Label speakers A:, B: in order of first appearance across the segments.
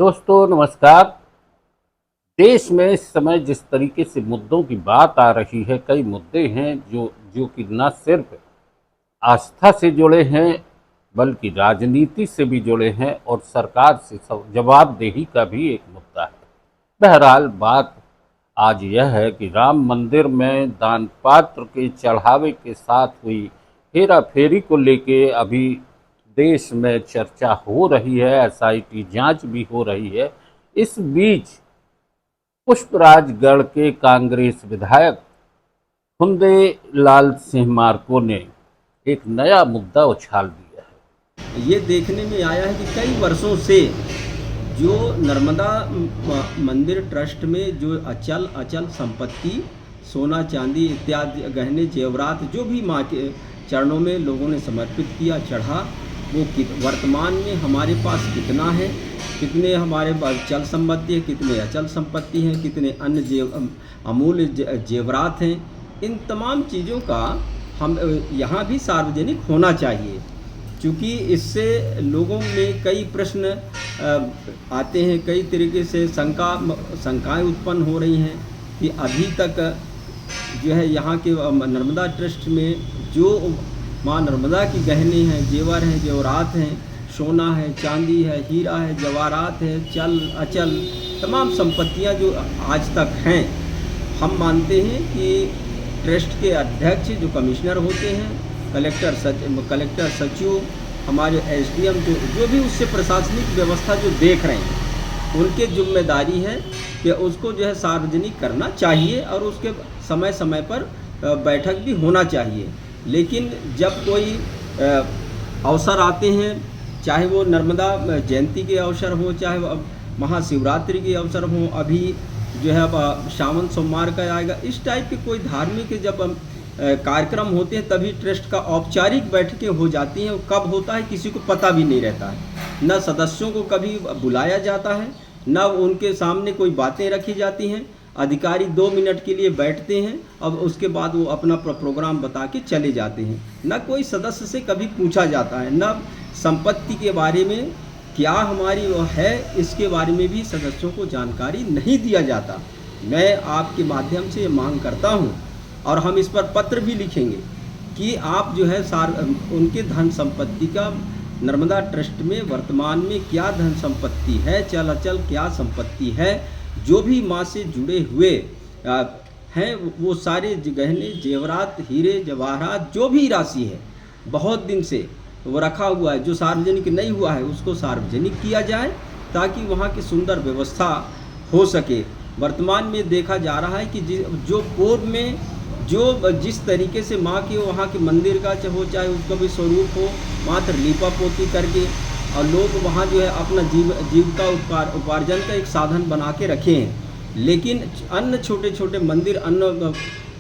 A: दोस्तों नमस्कार। देश में इस समय जिस तरीके से मुद्दों की बात आ रही है, कई मुद्दे हैं जो जो कि न सिर्फ आस्था से जुड़े हैं बल्कि राजनीति से भी जुड़े हैं और सरकार से जवाबदेही का भी एक मुद्दा है। बहरहाल बात आज यह है कि राम मंदिर में दान पात्र के चढ़ावे के साथ हुई हेरा फेरी को लेके अभी देश में चर्चा हो रही है, एसआईटी जांच भी हो रही है। इस बीच पुष्पराजगढ़ के कांग्रेस विधायक फुंदे लाल सिंह मार्को ने एक नया मुद्दा उछाल दिया है।
B: ये देखने में आया है कि कई वर्षों से जो नर्मदा मंदिर ट्रस्ट में जो अचल अचल संपत्ति सोना चांदी इत्यादि गहने जेवरात जो भी माँ के चरणों में लोगों ने समर्पित किया चढ़ा, वो वर्तमान में हमारे पास कितना है, कितने हमारे पास चल संपत्ति है, कितने अचल संपत्ति हैं, कितने अन्य अमूल्य जेवरात हैं, इन तमाम चीज़ों का हम यहाँ भी सार्वजनिक होना चाहिए। क्योंकि इससे लोगों में कई प्रश्न आते हैं, कई तरीके से शंकाएँ उत्पन्न हो रही हैं कि अभी तक जो है यहाँ के नर्मदा ट्रस्ट में जो माँ नर्मदा की गहने हैं, जेवर हैं, जेवरात हैं, सोना है, चांदी है, हीरा है, जवाहरात है, चल अचल तमाम संपत्तियाँ जो आज तक हैं, हम मानते हैं कि ट्रस्ट के अध्यक्ष जो कमिश्नर होते हैं, कलेक्टर सचिव, हमारे एसडीएम जो भी उससे प्रशासनिक व्यवस्था जो देख रहे हैं, उनके जिम्मेदारी है कि उसको जो है सार्वजनिक करना चाहिए और उसके समय समय पर बैठक भी होना चाहिए। लेकिन जब कोई अवसर आते हैं, चाहे वो नर्मदा जयंती के अवसर हो, चाहे महाशिवरात्रि के अवसर हो, अभी जो है अब सावन सोमवार का आएगा, इस टाइप के कोई धार्मिक जब कार्यक्रम होते हैं तभी ट्रस्ट का औपचारिक बैठकें हो जाती हैं। कब होता है किसी को पता भी नहीं रहता है, न सदस्यों को कभी बुलाया जाता है, न उनके सामने कोई बातें रखी जाती हैं। अधिकारी 2 मिनट के लिए बैठते हैं, अब उसके बाद वो अपना प्रोग्राम बता के चले जाते हैं। न कोई सदस्य से कभी पूछा जाता है, न संपत्ति के बारे में क्या हमारी वो है, इसके बारे में भी सदस्यों को जानकारी नहीं दिया जाता। मैं आपके माध्यम से मांग करता हूँ और हम इस पर पत्र भी लिखेंगे कि आप जो है उनके धन संपत्ति का नर्मदा ट्रस्ट में वर्तमान में क्या धन संपत्ति है, चल अचल क्या संपत्ति है, जो भी माँ से जुड़े हुए हैं, वो सारे गहने जेवरात हीरे जवाहरात जो भी राशि है बहुत दिन से वो रखा हुआ है, जो सार्वजनिक नहीं हुआ है उसको सार्वजनिक किया जाए ताकि वहाँ की सुंदर व्यवस्था हो सके। वर्तमान में देखा जा रहा है कि जो पूर्व में जो जिस तरीके से माँ के वहाँ के मंदिर का चाहे उसका भी स्वरूप हो, मात्र लीपा पोती करके और लोग वहाँ जो है अपना जीविका उपार्जन का एक साधन बना के रखे हैं। लेकिन अन्य छोटे छोटे मंदिर अन्य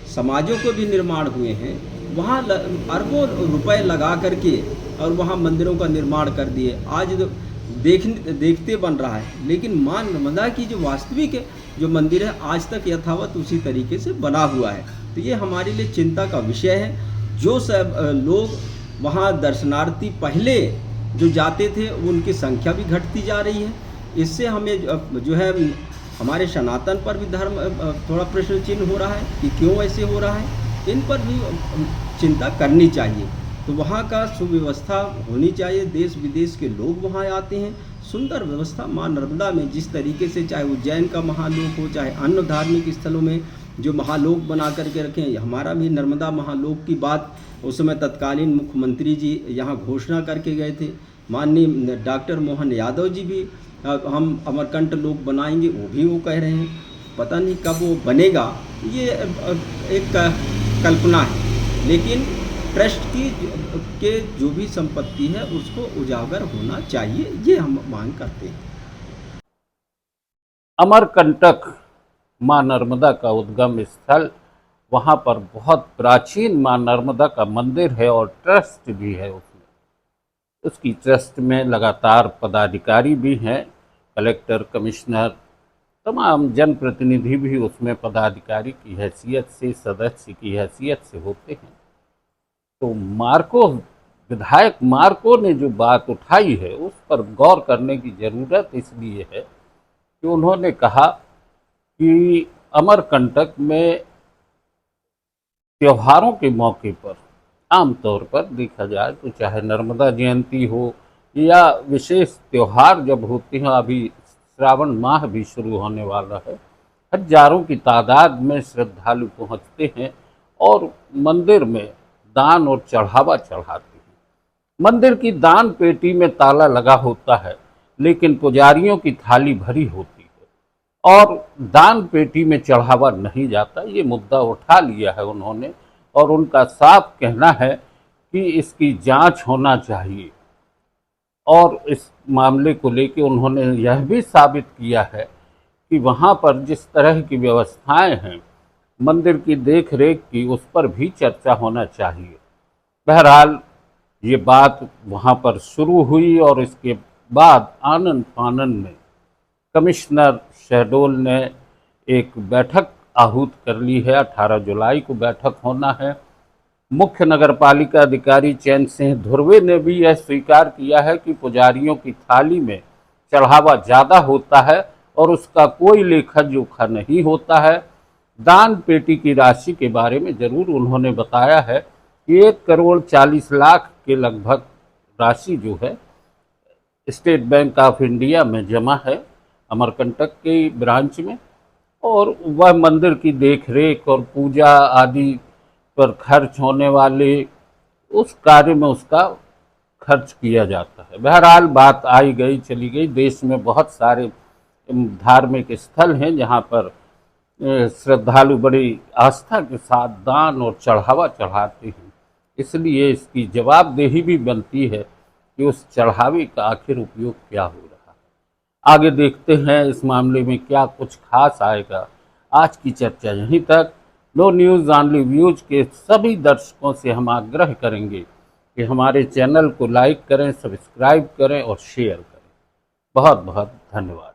B: समाजों को भी निर्माण हुए हैं, वहाँ अरबों रुपए लगा करके और वहाँ मंदिरों का निर्माण कर दिए। आज देखते बन रहा है, लेकिन माँ नर्मदा की जो वास्तविक जो मंदिर है आज तक यथावत उसी तरीके से बना हुआ है। तो ये हमारे लिए चिंता का विषय है। जो सब लोग वहाँ दर्शनार्थी पहले जो जाते थे उनकी संख्या भी घटती जा रही है। इससे हमें जो है हमारे सनातन पर भी धर्म थोड़ा प्रश्न चिन्ह हो रहा है कि क्यों ऐसे हो रहा है, इन पर भी चिंता करनी चाहिए। तो वहाँ का सुव्यवस्था होनी चाहिए, देश विदेश के लोग वहाँ आते हैं, सुंदर व्यवस्था माँ नर्मदा में जिस तरीके से चाहे उज्जैन का महालोक हो, चाहे अन्य धार्मिक स्थलों में जो महालोक बना करके रखें। हमारा भी नर्मदा महालोक की बात उस समय तत्कालीन मुख्यमंत्री जी यहाँ घोषणा करके गए थे। माननीय डॉक्टर मोहन यादव जी भी हम अमरकंटक लोक बनाएंगे, वो भी वो कह रहे हैं, पता नहीं कब वो बनेगा, ये एक कल्पना है। लेकिन ट्रस्ट के जो भी संपत्ति है उसको उजागर होना चाहिए, ये हम मांग करते हैं।
A: अमरकंटक माँ नर्मदा का उद्गम स्थल, वहाँ पर बहुत प्राचीन माँ नर्मदा का मंदिर है और ट्रस्ट भी है। उसकी ट्रस्ट में लगातार पदाधिकारी भी हैं, कलेक्टर, कमिश्नर, तमाम जनप्रतिनिधि भी उसमें पदाधिकारी की हैसियत से, सदस्य की हैसियत से होते हैं। तो मार्को विधायक मार्को ने जो बात उठाई है उस पर गौर करने की जरूरत इसलिए है कि उन्होंने कहा कि अमरकंटक में त्योहारों के मौके पर आमतौर पर देखा जाए तो चाहे नर्मदा जयंती हो या विशेष त्योहार जब होते हैं, अभी श्रावण माह भी शुरू होने वाला है, हजारों की तादाद में श्रद्धालु पहुंचते हैं और मंदिर में दान और चढ़ावा चढ़ाते हैं। मंदिर की दान पेटी में ताला लगा होता है, लेकिन पुजारियों की थाली भरी होती है और दान पेटी में चढ़ावा नहीं जाता। ये मुद्दा उठा लिया है उन्होंने और उनका साफ कहना है कि इसकी जांच होना चाहिए। और इस मामले को लेकर उन्होंने यह भी साबित किया है कि वहाँ पर जिस तरह की व्यवस्थाएं हैं मंदिर की देख रेख की, उस पर भी चर्चा होना चाहिए। बहरहाल ये बात वहाँ पर शुरू हुई और इसके बाद आनन फानन में कमिश्नर शहडोल ने एक बैठक आहूत कर ली है। 18 जुलाई को बैठक होना है। मुख्य नगरपालिका अधिकारी चैन सिंह धुर्वे ने भी यह स्वीकार किया है कि पुजारियों की थाली में चढ़ावा ज़्यादा होता है और उसका कोई लेखा जोखा नहीं होता है। दान पेटी की राशि के बारे में जरूर उन्होंने बताया है कि 1,40,00,000 के लगभग राशि जो है स्टेट बैंक ऑफ इंडिया में जमा है अमरकंटक के ब्रांच में, और वह मंदिर की देखरेख और पूजा आदि पर खर्च होने वाले उस कार्य में उसका खर्च किया जाता है। बहरहाल बात आई गई चली गई। देश में बहुत सारे धार्मिक स्थल हैं जहाँ पर श्रद्धालु बड़ी आस्था के साथ दान और चढ़ावा चढ़ाते हैं, इसलिए इसकी जवाबदेही भी बनती है कि उस चढ़ावे का आखिर उपयोग क्या हो रहा है। आगे देखते हैं इस मामले में क्या कुछ खास आएगा। आज की चर्चा यहीं तक। नो न्यूज़ ऑनली व्यूज के सभी दर्शकों से हम आग्रह करेंगे कि हमारे चैनल को लाइक करें, सब्सक्राइब करें और शेयर करें। बहुत बहुत धन्यवाद।